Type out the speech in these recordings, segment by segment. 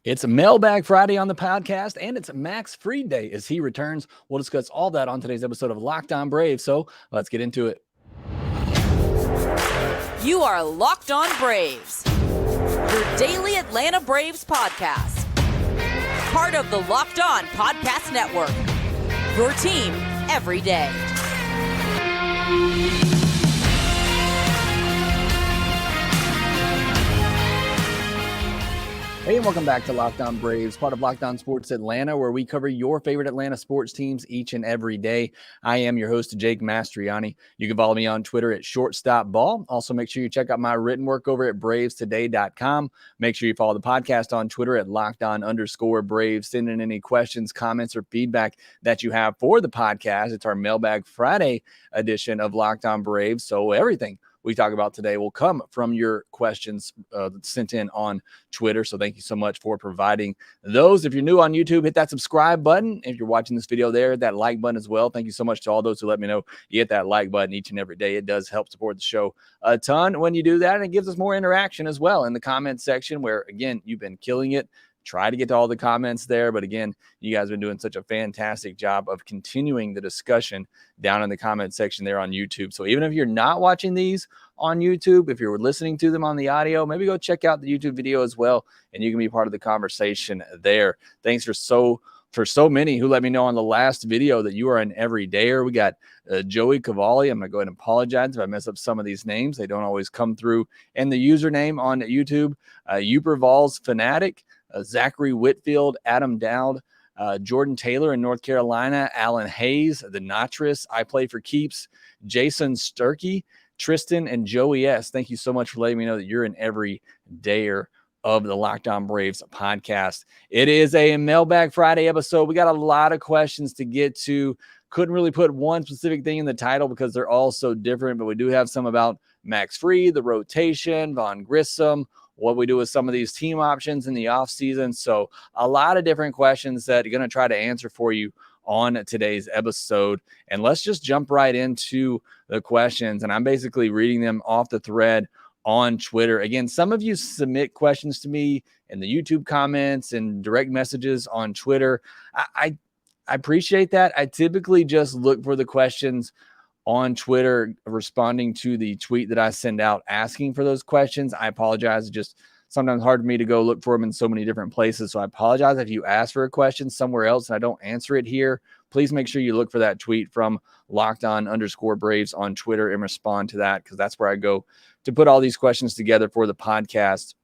It's a Mailbag Friday on the podcast, and it's Max Fried Day as he returns. We'll discuss all that on today's episode of Locked On Braves, so let's get into it. You are Locked On Braves, your daily Atlanta Braves podcast. Part of the Locked On Podcast Network, your team every day. Hey, and welcome back to Locked On Braves, part of Locked On Sports Atlanta, where we cover your favorite Atlanta sports teams each and every day. I am your host, Jake Mastriani. You can follow me on Twitter at ShortstopBall. Also, make sure you check out my written work over at BravesToday.com. Make sure you follow the podcast on Twitter at LockedOn_Braves. Send in any questions, comments, or feedback that you have for the podcast. It's our Mailbag Friday edition of Locked On Braves, so everything we talk about today will come from your questions sent in on Twitter. So thank you so much for providing those. If you're new on YouTube, hit that subscribe button. If you're watching this video there, that like button as well. Thank you so much to all those who let me know you hit that like button each and every day. It does help support the show a ton when you do that. And it gives us more interaction as well in the comment section where, again, you've been killing it. Try to get to all the comments there. But again, you guys have been doing such a fantastic job of continuing the discussion down in the comment section there on YouTube. So even if you're not watching these on YouTube, if you're listening to them on the audio, maybe go check out the YouTube video as well, and you can be part of the conversation there. Thanks for so many who let me know on the last video that you are an everydayer. We got Joey Cavalli. I'm going to go ahead and apologize if I mess up some of these names. They don't always come through in the username on YouTube. Uberval's Fanatic, Zachary Whitfield, Adam Dowd, Jordan Taylor in North Carolina, Alan Hayes, the Natris, I Play for Keeps, Jason Sturkey, Tristan, and Joey S. Thank you so much for letting me know that you're an everydayer of the Locked On Braves podcast. It is a Mailbag Friday episode. We got a lot of questions to get to. Couldn't really put one specific thing in the title because they're all so different, but we do have some about Max Fried, the rotation, Vaughn Grissom, what we do with some of these team options in the offseason. So a lot of different questions that I'm going to try to answer for you on today's episode. And let's just jump right into the questions. And I'm basically reading them off the thread on Twitter. Again, some of you submit questions to me in the YouTube comments and direct messages on Twitter. I appreciate that. I typically just look for the questions on Twitter, responding to the tweet that I send out asking for those questions. I apologize. It's just sometimes hard for me to go look for them in so many different places. So I apologize if you ask for a question somewhere else and I don't answer it here. Please make sure you look for that tweet from LockedOn_Braves on Twitter and respond to that, because that's where I go to put all these questions together for the podcast.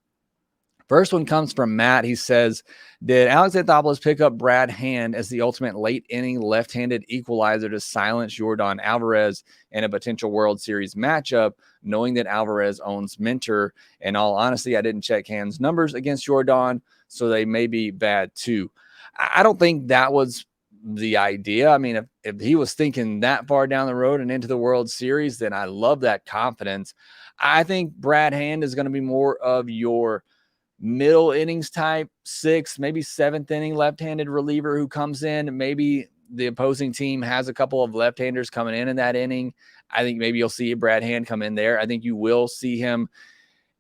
First one comes from Matt. He says, did Alex Anthopoulos pick up Brad Hand as the ultimate late inning left-handed equalizer to silence Yordan Alvarez in a potential World Series matchup, knowing that Alvarez owns Minter? In all honesty, I didn't check Hand's numbers against Yordan, so they may be bad too. I don't think that was the idea. I mean, if he was thinking that far down the road and into the World Series, then I love that confidence. I think Brad Hand is going to be more of your middle innings type, sixth, maybe seventh inning left-handed reliever who comes in. Maybe the opposing team has a couple of left-handers coming in that inning. I think maybe you'll see Brad Hand come in there. I think you will see him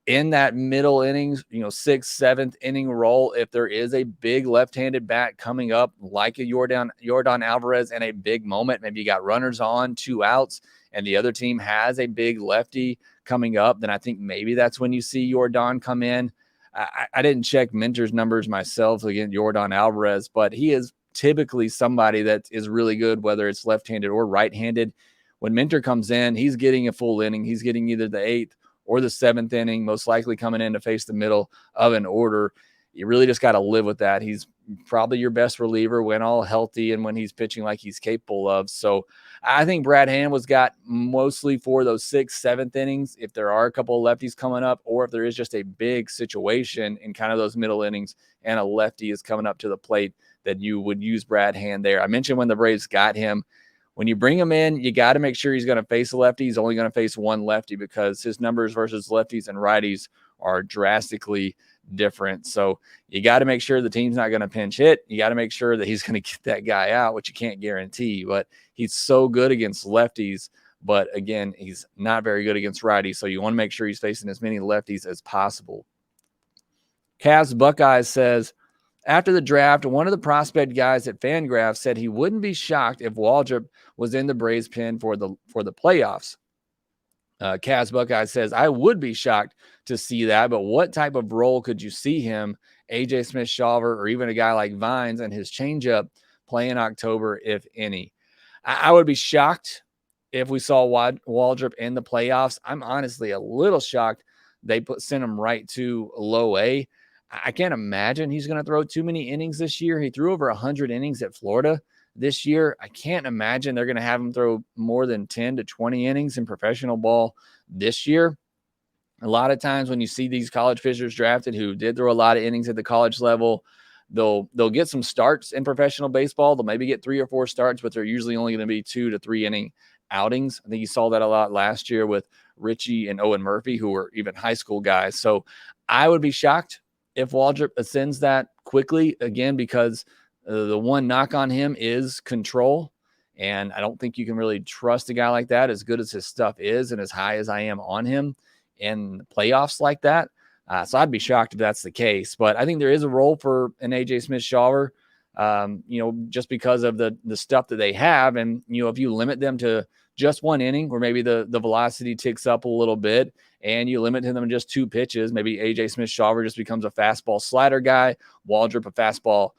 in that middle innings, sixth, seventh inning role. If there is a big left-handed bat coming up like a Yordan Alvarez in a big moment, maybe you got runners on, 2 outs, and the other team has a big lefty coming up, then I think maybe that's when you see Yordan come in. I didn't check Minter's numbers myself against Yordan Alvarez, but he is typically somebody that is really good, whether it's left-handed or right-handed. When Minter comes in, he's getting a full inning. He's getting either the 8th or the 7th inning, most likely coming in to face the middle of an order. You really just got to live with that. He's probably your best reliever when all healthy and when he's pitching like he's capable of. So I think Brad Hand was got mostly for those 6th, 7th innings. If there are a couple of lefties coming up, or if there is just a big situation in kind of those middle innings and a lefty is coming up to the plate, that you would use Brad Hand there. I mentioned when the Braves got him, when you bring him in, you got to make sure he's going to face a lefty. He's only going to face one lefty because his numbers versus lefties and righties are drastically different. So you got to make sure the team's not going to pinch hit. You got to make sure that he's going to get that guy out, which you can't guarantee. But he's so good against lefties. But again, he's not very good against righties. So you want to make sure he's facing as many lefties as possible. Cavs Buckeyes says, After the draft, one of the prospect guys at FanGraphs said he wouldn't be shocked if Waldrop was in the Braves pen for the playoffs. Kaz Buckeye says, I would be shocked to see that, but what type of role could you see him, AJ Smith-Shawver, or even a guy like Vines and his changeup play in October, if any? I would be shocked if we saw Waldrop in the playoffs. I'm honestly a little shocked they sent him right to low A. I can't imagine he's going to throw too many innings this year. He threw over 100 innings at Florida this year. I can't imagine they're going to have him throw more than 10 to 20 innings in professional ball this year. A lot of times when you see these college pitchers drafted who did throw a lot of innings at the college level, they'll get some starts in professional baseball. They'll maybe get 3 or 4 starts, but they're usually only going to be 2 to 3 inning outings. I think you saw that a lot last year with Richie and Owen Murphy, who were even high school guys. So I would be shocked if Waldrop ascends that quickly, again, because the one knock on him is control. And I don't think you can really trust a guy like that, as good as his stuff is and as high as I am on him in the playoffs like that. So I'd be shocked if that's the case. But I think there is a role for an AJ Smith-Shawver, just because of the stuff that they have. And, if you limit them to just one inning where maybe the velocity ticks up a little bit and you limit them to just 2 pitches, maybe AJ Smith-Shawver just becomes a fastball slider guy, Waldrop a fastball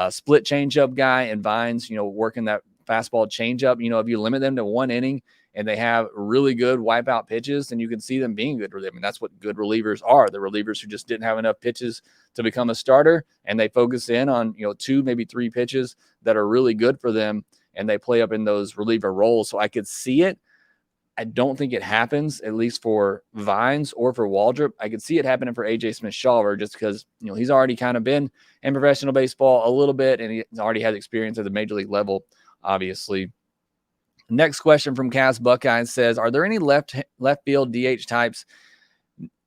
split changeup guy, and Vines, working that fastball changeup. If you limit them to 1 inning and they have really good wipeout pitches, then you can see them being good. I mean, that's what good relievers are. The relievers who just didn't have enough pitches to become a starter, and they focus in on, 2, maybe 3 pitches that are really good for them, and they play up in those reliever roles. So I could see it. I don't think it happens, at least for Vines or for Waldrop. I could see it happening for AJ Smith-Shawver just because, he's already kind of been in professional baseball a little bit, and he's already had experience at the major league level, obviously. Next question from Cass Buckeye says, are there any left field DH types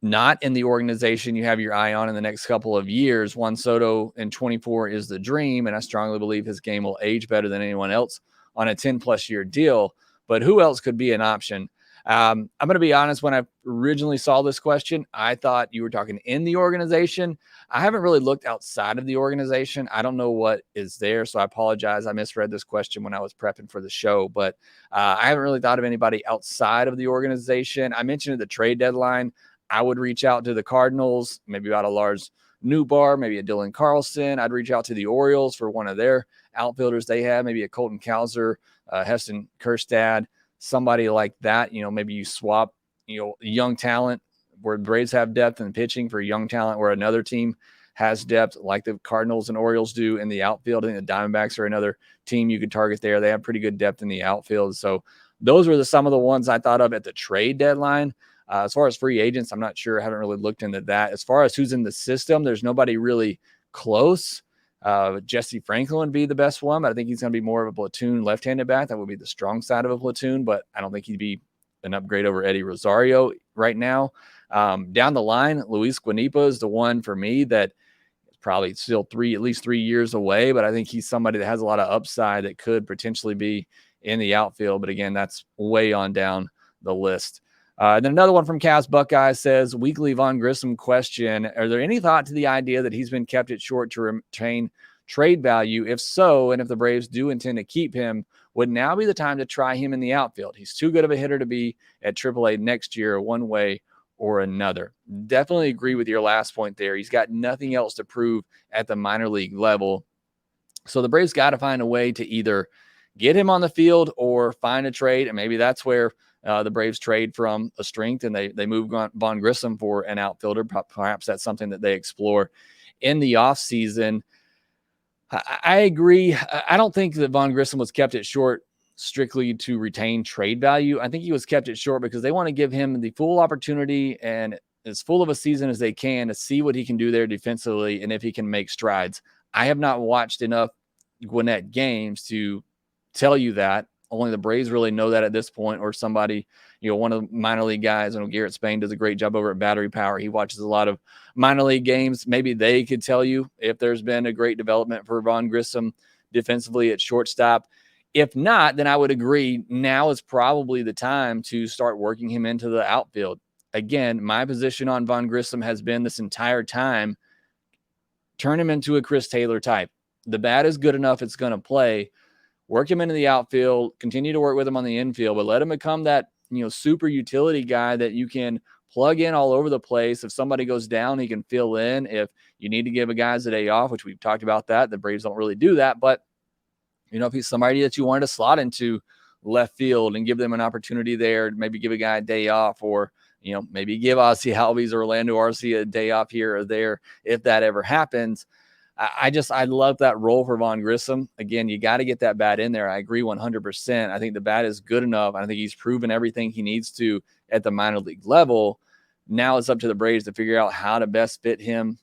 not in the organization you have your eye on in the next couple of years? Juan Soto in 24 is the dream, and I strongly believe his game will age better than anyone else on a 10-plus year deal. But who else could be an option? I'm going to be honest. When I originally saw this question, I thought you were talking in the organization. I haven't really looked outside of the organization. I don't know what is there, so I apologize. I misread this question when I was prepping for the show, but I haven't really thought of anybody outside of the organization. I mentioned at the trade deadline, I would reach out to the Cardinals, maybe about a Lars Newbar, maybe a Dylan Carlson. I'd reach out to the Orioles for one of their outfielders they have, maybe a Colton Cowser, Heston Kjerstad, somebody like that. Maybe you swap, young talent where the Braves have depth in pitching for young talent where another team has depth, like the Cardinals and Orioles do in the outfield. I think the Diamondbacks are another team you could target there. They have pretty good depth in the outfield. So those were some of the ones I thought of at the trade deadline. As far as free agents, I'm not sure. I haven't really looked into that. As far as who's in the system, there's nobody really close. Jesse Franklin would be the best one, but I think he's going to be more of a platoon left-handed bat. That would be the strong side of a platoon, but I don't think he'd be an upgrade over Eddie Rosario right now. Down the line, Luis Guanipa is the one for me that is probably still at least 3 years away, but I think he's somebody that has a lot of upside that could potentially be in the outfield. But again, that's way on down the list. Then another one from Cass Buckeye says, weekly Vaughn Grissom question. Are there any thought to the idea that he's been kept at short to retain trade value? If so, and if the Braves do intend to keep him, would now be the time to try him in the outfield? He's too good of a hitter to be at AAA next year, one way or another. Definitely agree with your last point there. He's got nothing else to prove at the minor league level. So the Braves got to find a way to either get him on the field or find a trade. And maybe that's where the Braves trade from a strength and they move Vaughn Grissom for an outfielder. Perhaps that's something that they explore in the offseason. I agree. I don't think that Vaughn Grissom was kept at short strictly to retain trade value. I think he was kept at short because they want to give him the full opportunity and as full of a season as they can to see what he can do there defensively and if he can make strides. I have not watched enough Gwinnett games to tell you that. Only the Braves really know that at this point, or somebody, one of the minor league guys. I know Garrett Spain does a great job over at Battery Power. He watches a lot of minor league games. Maybe they could tell you if there's been a great development for Vaughn Grissom defensively at shortstop. If not, then I would agree. Now is probably the time to start working him into the outfield. Again, my position on Vaughn Grissom has been this entire time, turn him into a Chris Taylor type. The bat is good enough, it's going to play. Work him into the outfield, continue to work with him on the infield, but let him become that, super utility guy that you can plug in all over the place. If somebody goes down, he can fill in. If you need to give a guy a day off, which we've talked about that, the Braves don't really do that, but if he's somebody that you wanted to slot into left field and give them an opportunity there, maybe give a guy a day off, or maybe give Ozzie Albies or Orlando Arcia a day off here or there if that ever happens. I love that role for Vaughn Grissom. Again, you got to get that bat in there. I agree 100%. I think the bat is good enough. I think he's proven everything he needs to at the minor league level. Now it's up to the Braves to figure out how to best fit him,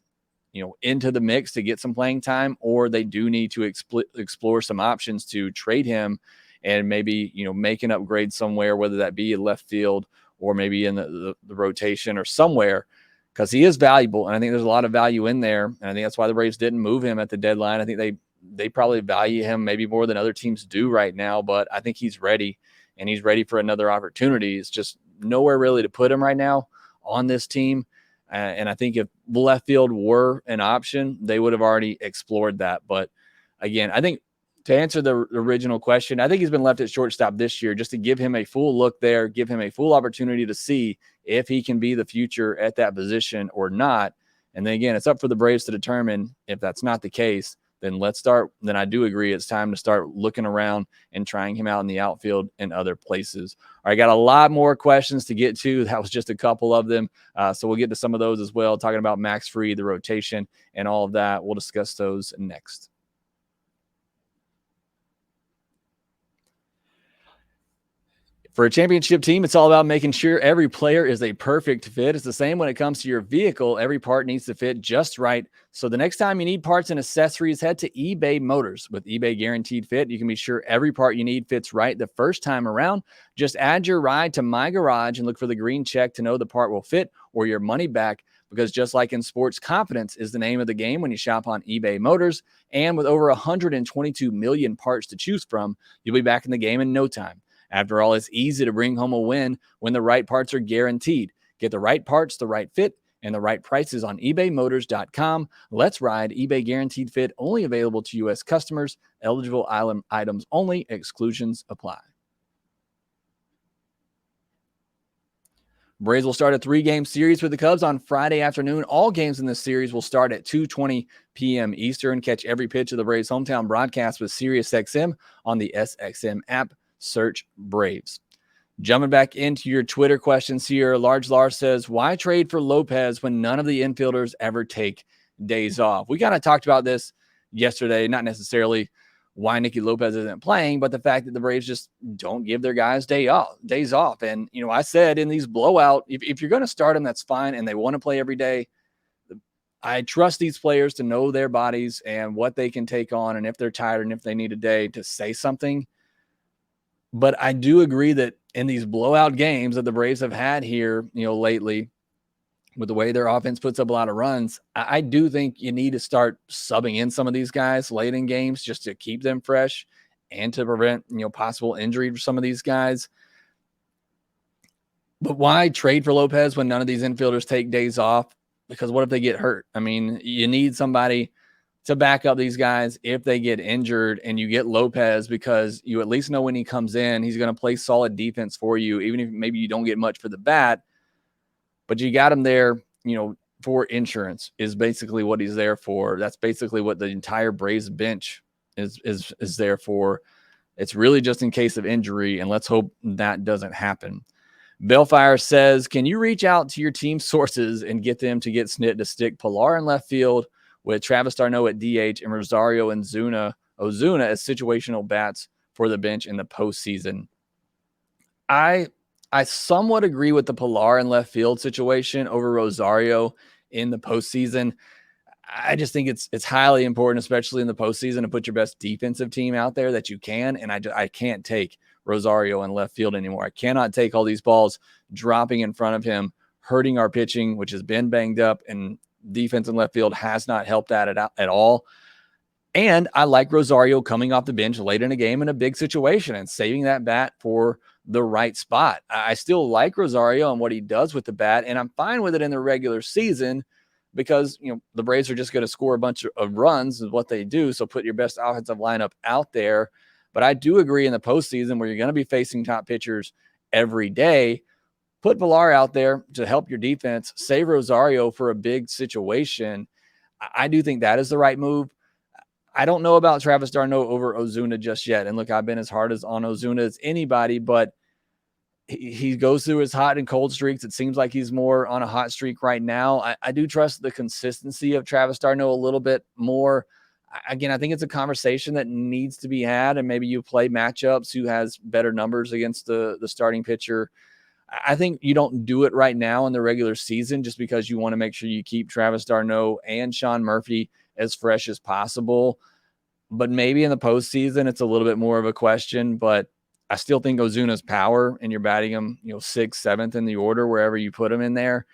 into the mix to get some playing time, or they do need to explore some options to trade him and maybe, make an upgrade somewhere, whether that be in left field or maybe in the rotation or somewhere, because he is valuable. And I think there's a lot of value in there. And I think that's why the Braves didn't move him at the deadline. I think they probably value him maybe more than other teams do right now, but I think he's ready, and he's ready for another opportunity. It's just nowhere really to put him right now on this team. And I think if left field were an option, they would have already explored that. But again, I think to answer the original question, I think he's been left at shortstop this year just to give him a full look there, give him a full opportunity to see if he can be the future at that position or not. And then again, it's up for the Braves to determine. If that's not the case, then then I do agree it's time to start looking around and trying him out in the outfield and other places. All right, got a lot more questions to get to. That was just a couple of them. So we'll get to some of those as well, talking about Max Fried, the rotation, and all of that. We'll discuss those next. For a championship team, it's all about making sure every player is a perfect fit. It's the same when it comes to your vehicle. Every part needs to fit just right. So the next time you need parts and accessories, head to eBay Motors. With eBay Guaranteed Fit, you can be sure every part you need fits right the first time around. Just add your ride to My Garage and look for the green check to know the part will fit or your money back. Because just like in sports, confidence is the name of the game when you shop on eBay Motors. And with over 122 million parts to choose from, you'll be back in the game in no time. After all, it's easy to bring home a win when the right parts are guaranteed. Get the right parts, the right fit, and the right prices on ebaymotors.com. Let's ride. eBay Guaranteed Fit, only available to U.S. customers. Eligible items only. Exclusions apply. Braves will start a 3-game series with the Cubs on Friday afternoon. All games in this series will start at 2:20 p.m. Eastern. Catch every pitch of the Braves' hometown broadcast with SiriusXM on the SXM app. Search Braves. Jumping back into your Twitter questions here, Large Lars says, why trade for Lopez when none of the infielders ever take days off? We kind of talked about this yesterday, not necessarily why Nicky Lopez isn't playing, but the fact that the Braves just don't give their guys days off. And, I said in these blowout, if you're going to start them, that's fine, and they want to play every day. I trust these players to know their bodies and what they can take on, and if they're tired and if they need a day to say something. But I do agree that in these blowout games that the Braves have had here, lately, with the way their offense puts up a lot of runs, I do think you need to start subbing in some of these guys late in games just to keep them fresh and to prevent, possible injury for some of these guys. But why trade for Lopez when none of these infielders take days off? Because what if they get hurt? I mean, you need somebody to back up these guys if they get injured, and you get Lopez because you at least know when he comes in, he's going to play solid defense for you, even if maybe you don't get much for the bat, but you got him there, for insurance is basically what he's there for. That's basically what the entire Braves bench is there for. It's really just in case of injury, and let's hope that doesn't happen. Bellfire says, can you reach out to your team sources and get them to get Snit to stick Pilar in left field with Travis d'Arnaud at DH and Rosario and Ozuna as situational bats for the bench in the postseason? I somewhat agree with the Pilar in left field situation over Rosario in the postseason. I just think it's highly important, especially in the postseason, to put your best defensive team out there that you can. And I can't take Rosario in left field anymore. I cannot take all these balls dropping in front of him, hurting our pitching, which has been banged up, and defense in left field has not helped that at all. And I like Rosario coming off the bench late in a game in a big situation and saving that bat for the right spot. I still like Rosario and what he does with the bat, and I'm fine with it in the regular season. because, the Braves are just going to score a bunch of runs is what they do. So put your best offensive lineup out there. But I do agree in the postseason where you're going to be facing top pitchers every day, put Villar out there to help your defense, save Rosario for a big situation. I do think that is the right move. I don't know about Travis d'Arnaud over Ozuna just yet. And look, I've been as hard on Ozuna as anybody, but he goes through his hot and cold streaks. It seems like he's more on a hot streak right now. I do trust the consistency of Travis d'Arnaud a little bit more. Again, I think it's a conversation that needs to be had, and maybe you play matchups who has better numbers against the starting pitcher. I think you don't do it right now in the regular season just because you want to make sure you keep Travis d'Arnaud and Sean Murphy as fresh as possible. But maybe in the postseason, it's a little bit more of a question. But I still think Ozuna's power, and you're batting him, 6th, 7th in the order, wherever you put him in there,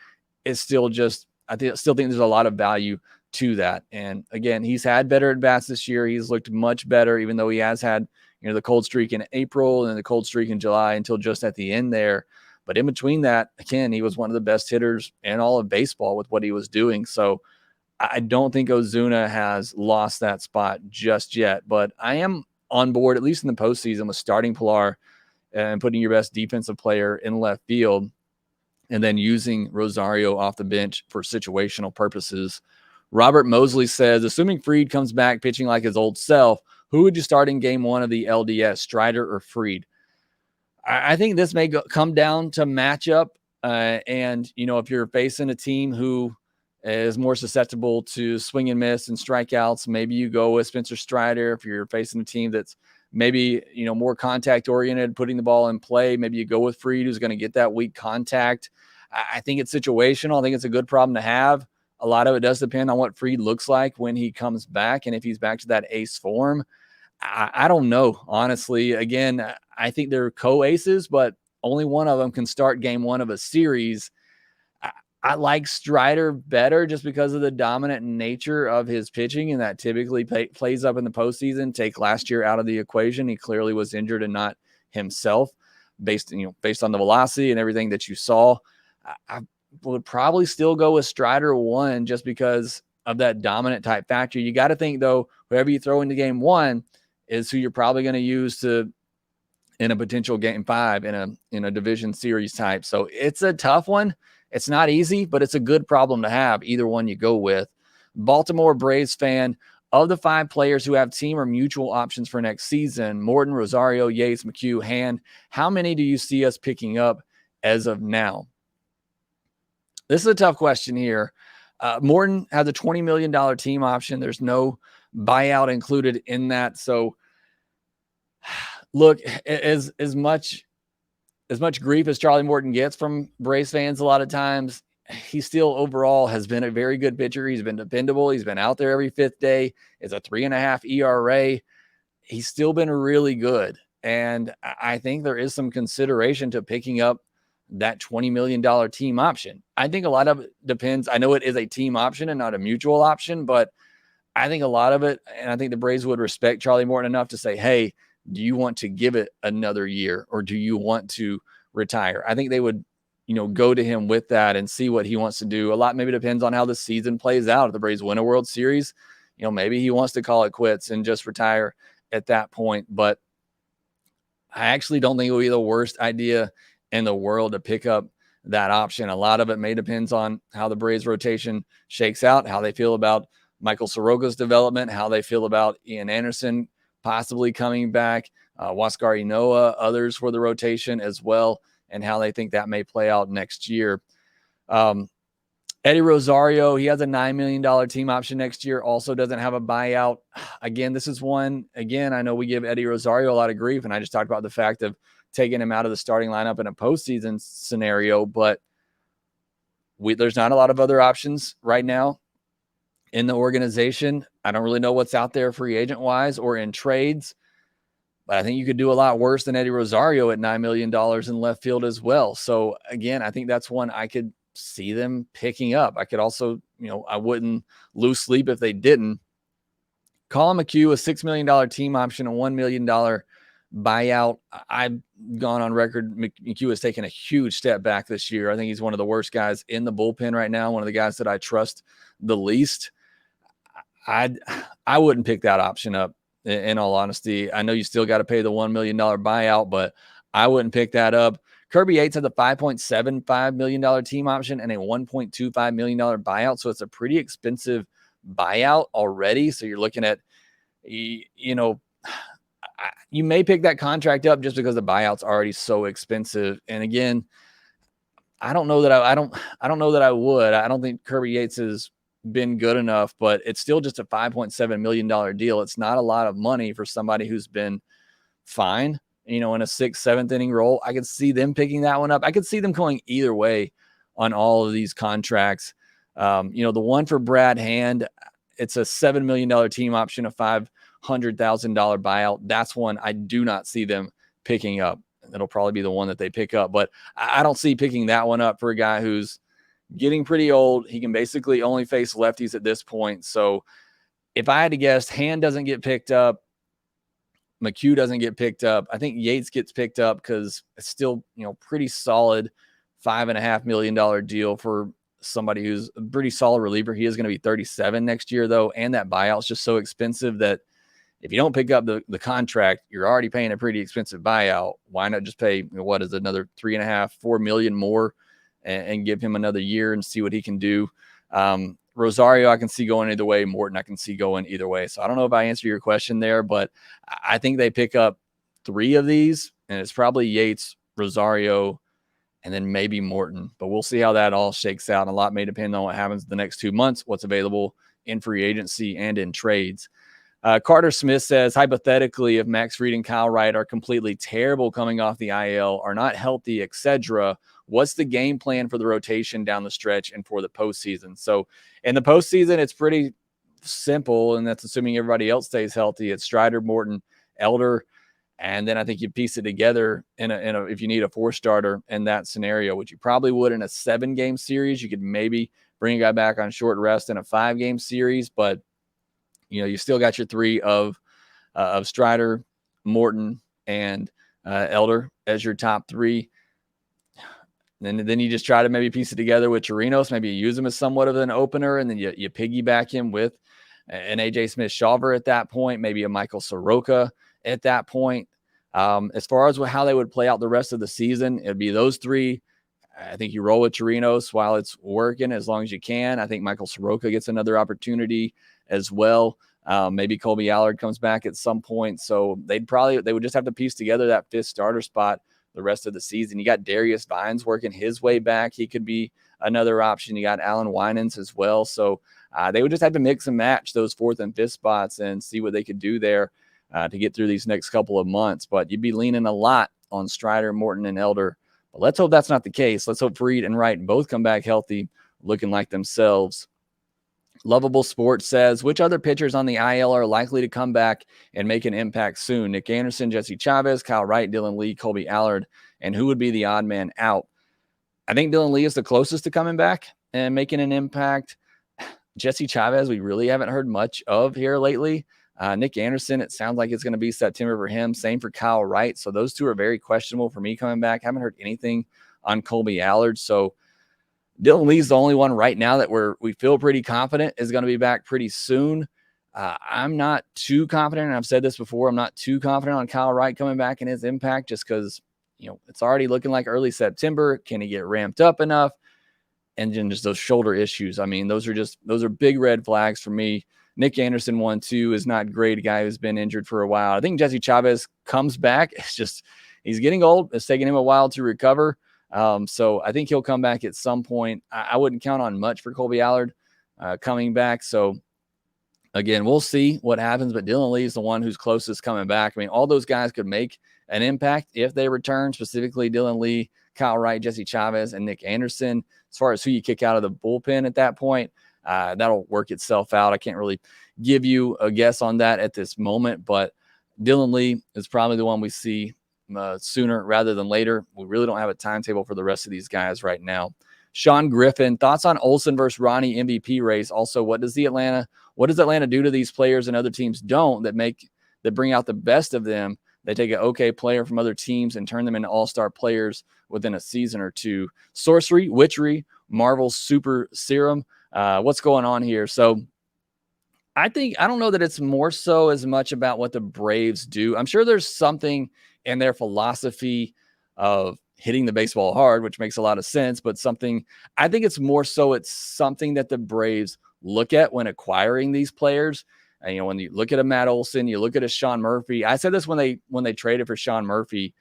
is still just, still think there's a lot of value to that. And again, he's had better at bats this year. He's looked much better, even though he has had, the cold streak in April and the cold streak in July until just at the end there. But in between that, again, he was one of the best hitters in all of baseball with what he was doing. So I don't think Ozuna has lost that spot just yet. But I am on board, at least in the postseason, with starting Pilar and putting your best defensive player in left field, and then using Rosario off the bench for situational purposes. Robert Mosley says, assuming Fried comes back pitching like his old self, who would you start in game 1 of the LDS, Strider or Fried? I think this may come down to matchup. And, if you're facing a team who is more susceptible to swing and miss and strikeouts, maybe you go with Spencer Strider. If you're facing a team that's maybe, more contact oriented, putting the ball in play, maybe you go with Fried, who's going to get that weak contact. I think it's situational. I think it's a good problem to have. A lot of it does depend on what Fried looks like when he comes back. And if he's back to that ace form, I don't know, honestly. Again, I think they're co-aces, but only one of them can start game 1 of a series. I like Strider better just because of the dominant nature of his pitching, and that typically plays up in the postseason. Take last year out of the equation. He clearly was injured and not himself based on the velocity and everything that you saw. I would probably still go with Strider 1 just because of that dominant type factor. You got to think, though, whoever you throw into game 1 is who you're probably going to use in a potential game 5 in a division series type. So it's a tough one. It's not easy, but it's a good problem to have, either one you go with. Baltimore Braves fan, of the 5 players who have team or mutual options for next season, Morton, Rosario, Yates, McHugh, Hand, how many do you see us picking up as of now? This is a tough question here. Morton has a $20 million team option. There's no buyout included in that. So look, as much grief as Charlie Morton gets from Braves fans a lot of times, he still overall has been a very good pitcher. He's been dependable. He's been out there every 5th day. It's a 3.5 ERA. He's still been really good. And I think there is some consideration to picking up that $20 million team option. I think a lot of it depends. I know it is a team option and not a mutual option, but I think a lot of it, and I think the Braves would respect Charlie Morton enough to say, hey, do you want to give it another year, or do you want to retire? I think they would, go to him with that and see what he wants to do. A lot maybe depends on how the season plays out. If the Braves win a World Series, maybe he wants to call it quits and just retire at that point. But I actually don't think it would be the worst idea in the world to pick up that option. A lot of it may depends on how the Braves rotation shakes out, how they feel about Michael Soroka's development, how they feel about Ian Anderson possibly coming back, Huascar Ynoa, others for the rotation as well, and how they think that may play out next year. Eddie Rosario, he has a $9 million team option next year, also doesn't have a buyout. Again, this is one, I know we give Eddie Rosario a lot of grief, and I just talked about the fact of taking him out of the starting lineup in a postseason scenario, but there's not a lot of other options right now in the organization. I don't really know what's out there free agent wise or in trades, but I think you could do a lot worse than Eddie Rosario at $9 million in left field as well. So again, I think that's one I could see them picking up. I could also, I wouldn't lose sleep if they didn't. Colin McHugh, a $6 million team option, a $1 million buyout. I've gone on record. McHugh has taken a huge step back this year. I think he's one of the worst guys in the bullpen right now. One of the guys that I trust the least. I wouldn't pick that option up in all honesty. I know you still got to pay the $1 million buyout, but I wouldn't pick that up. Kirby Yates had the $5.75 million team option and a $1.25 million buyout. So it's a pretty expensive buyout already. So you're looking at, you know, you may pick that contract up just because the buyout's already so expensive. And again, I don't know that I don't know that I would. I don't think Kirby Yates has been good enough, but it's still just a $5.7 million deal. It's not a lot of money for somebody who's been fine, you know, in a 6th, 7th inning role. I could see them picking that one up. I could see them going either way on all of these contracts. You know, the one for Brad Hand, it's a $7 million team option, a $500,000 buyout. That's one I do not see them picking up. It'll probably be the one that they pick up, but I don't see picking that one up for a guy who's getting pretty old. He can basically only face lefties at this point. So if I had to guess, Hand doesn't get picked up. McHugh doesn't get picked up. I think Yates gets picked up because it's still, you know, pretty solid $5.5 million deal for somebody who's a pretty solid reliever. He is going to be 37 next year, though, and that buyout's just so expensive that if you don't pick up the contract, you're already paying a pretty expensive buyout. Why not just pay, what is it, another $3.5-4 million more and give him another year and see what he can do? Rosario, I can see going either way. Morton, I can see going either way. So I don't know if I answer your question there, but I think they pick up 3 of these, and it's probably Yates, Rosario, and then maybe Morton. But we'll see how that all shakes out. A lot may depend on what happens the next 2 months, what's available in free agency and in trades. Carter Smith says, hypothetically, if Max Fried and Kyle Wright are completely terrible coming off the IL, are not healthy, etc., what's the game plan for the rotation down the stretch and for the postseason? So in the postseason, it's pretty simple, and that's assuming everybody else stays healthy. It's Strider, Morton, Elder, and then I think you piece it together in a if you need a 4-starter in that scenario, which you probably would in a 7-game series. You could maybe bring a guy back on short rest in a 5-game series, but you know, you still got your 3 of Strider, Morton, and Elder as your top 3. Then you just try to maybe piece it together with Chirinos. Maybe you use him as somewhat of an opener, and then you piggyback him with an AJ Smith-Shawver at that point, maybe a Michael Soroka at that point. As far as how they would play out the rest of the season, it'd be those 3. I think you roll with Chirinos while it's working as long as you can. I think Michael Soroka gets another opportunity as well. Maybe Colby Allard comes back at some point. So they would just have to piece together that 5th starter spot the rest of the season. You got Darius Vines working his way back. He could be another option. You got Alan Winans as well. So they would just have to mix and match those 4th and 5th spots and see what they could do there to get through these next couple of months. But you'd be leaning a lot on Strider, Morton, and Elder. But let's hope that's not the case. Let's hope Fried and Wright both come back healthy, looking like themselves. Lovable Sports says, which other pitchers on the IL are likely to come back and make an impact soon? Nick Anderson, Jesse Chavez, Kyle Wright, Dylan Lee, Colby Allard, and who would be the odd man out? I think Dylan Lee is the closest to coming back and making an impact. Jesse Chavez, we really haven't heard much of here lately. Nick Anderson, it sounds like it's going to be September for him. Same for Kyle Wright. So those 2 are very questionable for me coming back. Haven't heard anything on Colby Allard. So Dylan Lee's the only one right now that we feel pretty confident is going to be back pretty soon. I'm not too confident, and I've said this before, I'm not too confident on Kyle Wright coming back and his impact just because, you know, it's already looking like early September. Can he get ramped up enough? And then just those shoulder issues. I mean, those are big red flags for me. Nick Anderson, 1-2, is not great. A guy who's been injured for a while. I think Jesse Chavez comes back. It's just he's getting old. It's taking him a while to recover. So I think he'll come back at some point. I wouldn't count on much for Colby Allard coming back. So again, we'll see what happens. But Dylan Lee is the one who's closest coming back. I mean, all those guys could make an impact if they return, specifically Dylan Lee, Kyle Wright, Jesse Chavez, and Nick Anderson. As far as who you kick out of the bullpen at that point, that'll work itself out. I can't really give you a guess on that at this moment, but Dylan Lee is probably the one we see sooner rather than later. We really don't have a timetable for the rest of these guys right now. Sean Griffin, thoughts on Olsen versus Ronnie MVP race? Also, what does Atlanta do to these players and other teams don't that bring out the best of them They take an okay player from other teams and turn them into all-star players within a season or two. Sorcery, witchery, Marvel's super serum. What's going on here? So I don't know that it's more so as much about what the Braves do. I'm sure there's something in their philosophy of hitting the baseball hard, which makes a lot of sense, but I think it's more so it's something that the Braves look at when acquiring these players. And, when you look at a Matt Olson, you look at a Sean Murphy. I said this when they traded for Sean Murphy.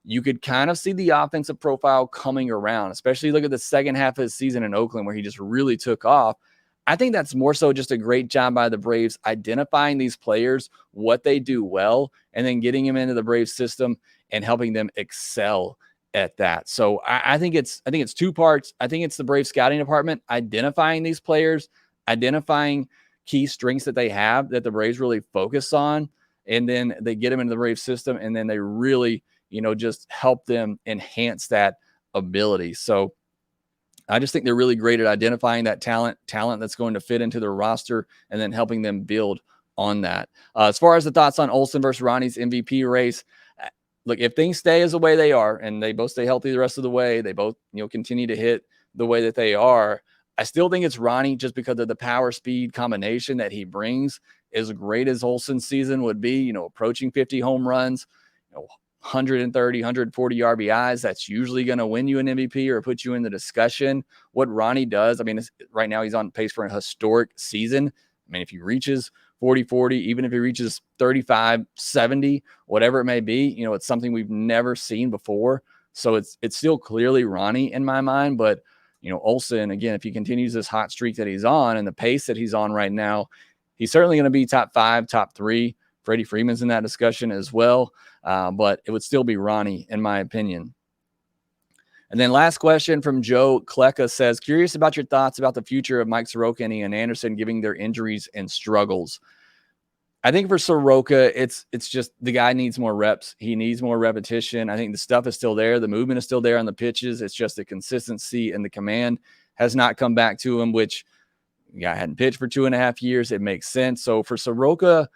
You could kind of see the offensive profile coming around, especially look at the second half of his season in Oakland where he just really took off. I think that's more so just a great job by the Braves identifying these players, what they do well, and then getting them into the Braves system and helping them excel at that. So I think it's two parts. I think it's the Braves scouting department identifying these players, identifying key strengths that they have that the Braves really focus on, and then they get them into the Braves system, and then they really, just help them enhance that ability. So I just think they're really great at identifying that talent that's going to fit into their roster and then helping them build on that. As far as the thoughts on Olson versus Ronnie's MVP race, look, if things stay as the way they are and they both stay healthy the rest of the way, they both, continue to hit the way that they are, I still think it's Ronnie just because of the power speed combination that he brings. As great as Olson's season would be, approaching 50 home runs, 130, 140 RBIs, that's usually going to win you an MVP or put you in the discussion. What Ronnie does, right now he's on pace for a historic season. If he reaches 40-40, even if he reaches 35-70, whatever it may be, it's something we've never seen before. So it's still clearly Ronnie in my mind. But, Olson, again, if he continues this hot streak that he's on and the pace that he's on right now, he's certainly going to be top 5, top 3. Freddie Freeman's in that discussion as well. But it would still be Ronnie, in my opinion. And then last question from Joe Kleka says, curious about your thoughts about the future of Mike Soroka and Ian Anderson giving their injuries and struggles. I think for Soroka, it's just the guy needs more reps. He needs more repetition. I think the stuff is still there. The movement is still there on the pitches. It's just the consistency and the command has not come back to him, which the guy hadn't pitched for 2.5 years. It makes sense. So for Soroka,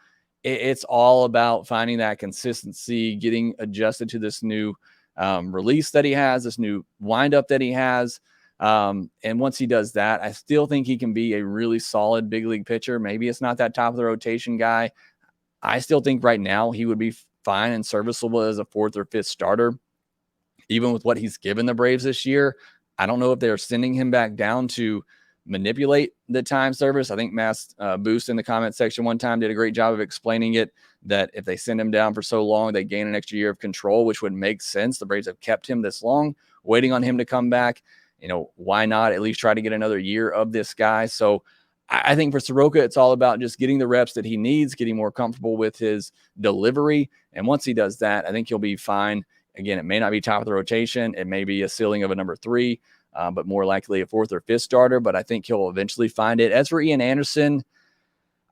it's all about finding that consistency, getting adjusted to this new release that he has, this new windup that he has. And once he does that, I still think he can be a really solid big league pitcher. Maybe it's not that top of the rotation guy. I still think right now he would be fine and serviceable as a 4th or 5th starter, even with what he's given the Braves this year. I don't know if they're sending him back down to manipulate the time service. I think Mass Boost in the comment section one time did a great job of explaining it, that if they send him down for so long, they gain an extra year of control, which would make sense. The Braves have kept him this long, waiting on him to come back. Why not at least try to get another year of this guy? So I think for Soroka, it's all about just getting the reps that he needs, getting more comfortable with his delivery. And once he does that, I think he'll be fine. Again, it may not be top of the rotation. It may be a ceiling of a number 3. But more likely a 4th or 5th starter. But I think he'll eventually find it. As for Ian Anderson,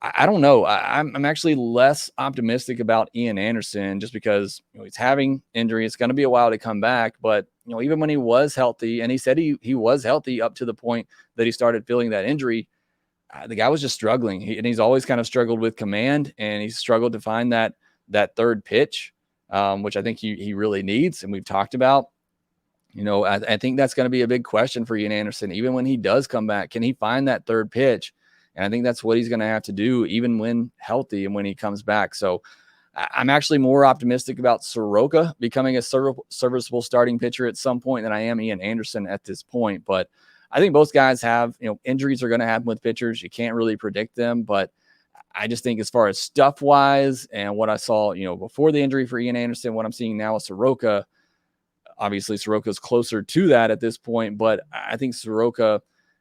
I don't know. I'm actually less optimistic about Ian Anderson just because he's having injury. It's going to be a while to come back. But even when he was healthy, and he said he was healthy up to the point that he started feeling that injury, the guy was just struggling. And he's always kind of struggled with command, and he's struggled to find that third pitch, which I think he really needs, and we've talked about. I think that's going to be a big question for Ian Anderson. Even when he does come back, can he find that third pitch? And I think that's what he's going to have to do even when healthy and when he comes back. So I'm actually more optimistic about Soroka becoming a serviceable starting pitcher at some point than I am Ian Anderson at this point. But I think both guys have, injuries are going to happen with pitchers. You can't really predict them. But I just think as far as stuff-wise and what I saw, before the injury for Ian Anderson, what I'm seeing now with Soroka, obviously, Soroka's closer to that at this point, but I think Soroka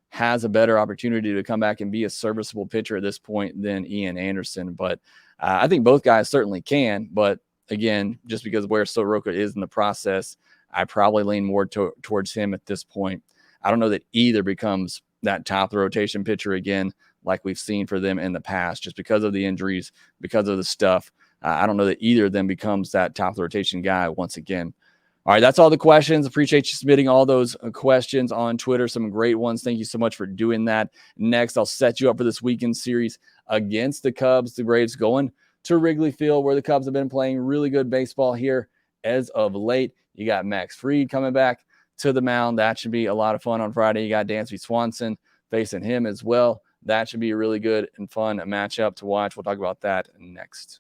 has a better opportunity to come back and be a serviceable pitcher at this point than Ian Anderson. But I think both guys certainly can. But again, just because of where Soroka is in the process, I probably lean more towards him at this point. I don't know that either becomes that top of the rotation pitcher again, like we've seen for them in the past, just because of the injuries, because of the stuff. I don't know that either of them becomes that top of the rotation guy once again. All right, that's all the questions. Appreciate you submitting all those questions on Twitter. Some great ones. Thank you so much for doing that. Next, I'll set you up for this weekend series against the Cubs. The Braves going to Wrigley Field, where the Cubs have been playing really good baseball here as of late. You got Max Fried coming back to the mound. That should be a lot of fun on Friday. You got Dansby Swanson facing him as well. That should be a really good and fun matchup to watch. We'll talk about that next.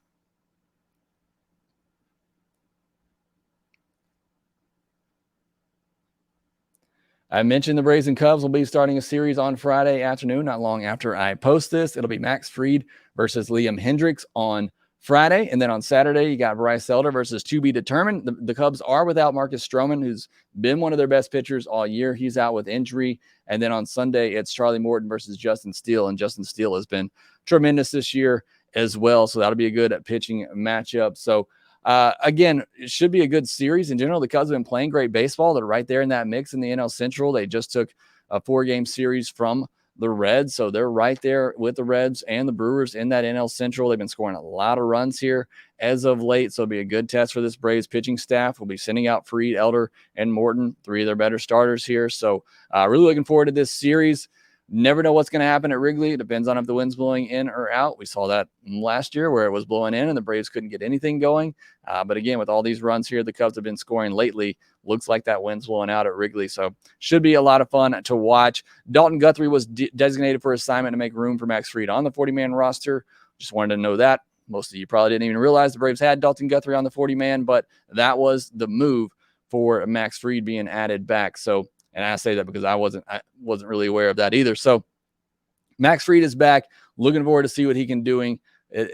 I mentioned the Braves and Cubs will be starting a series on Friday afternoon, not long after I post this. It'll be Max Fried versus Liam Hendriks on Friday. And then on Saturday, you got Bryce Elder versus to be determined. The Cubs are without Marcus Stroman, who's been one of their best pitchers all year. He's out with injury. And then on Sunday, it's Charlie Morton versus Justin Steele. And Justin Steele has been tremendous this year as well. So that'll be a good pitching matchup. So again, it should be a good series in general. The Cubs have been playing great baseball. They're right there in that mix in the NL Central. They just took a 4-game series from the Reds, so they're right there with the Reds and the Brewers in that NL Central. They've been scoring a lot of runs here as of late, so it'll be a good test for this Braves pitching staff. We'll be sending out Fried, Elder, and Morton, 3 of their better starters here. So really looking forward to this series. Never know what's going to happen at Wrigley. It depends on if the wind's blowing in or out. We saw that last year where it was blowing in and the Braves couldn't get anything going. But again, with all these runs here the Cubs have been scoring lately, looks like that wind's blowing out at Wrigley. So should be a lot of fun to watch. Dalton Guthrie was designated for assignment to make room for Max Fried on the 40-man roster. Just wanted to know that. Most of you probably didn't even realize the Braves had Dalton Guthrie on the 40-man, but that was the move for Max Fried being added back. So, and I say that because I wasn't really aware of that either. So Max Fried is back. Looking forward to see what he can doing,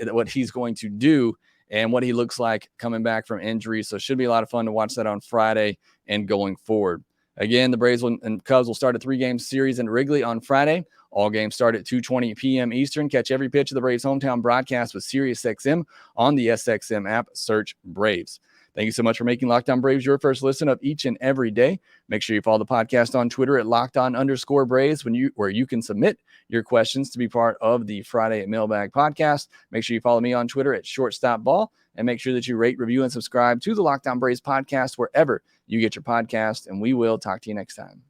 what he's going to do, and what he looks like coming back from injury. So it should be a lot of fun to watch that on Friday and going forward. Again, the Braves and Cubs will start a 3-game series in Wrigley on Friday. All games start at 2:20 p.m. Eastern. Catch every pitch of the Braves' hometown broadcast with SiriusXM on the SXM app. Search Braves. Thank you so much for making Locked On Braves your first listen of each and every day. Make sure you follow the podcast on Twitter at LockedOn_Braves where you can submit your questions to be part of the Friday Mailbag podcast. Make sure you follow me on Twitter at ShortstopBall, and make sure that you rate, review, and subscribe to the Locked On Braves podcast wherever you get your podcast, and we will talk to you next time.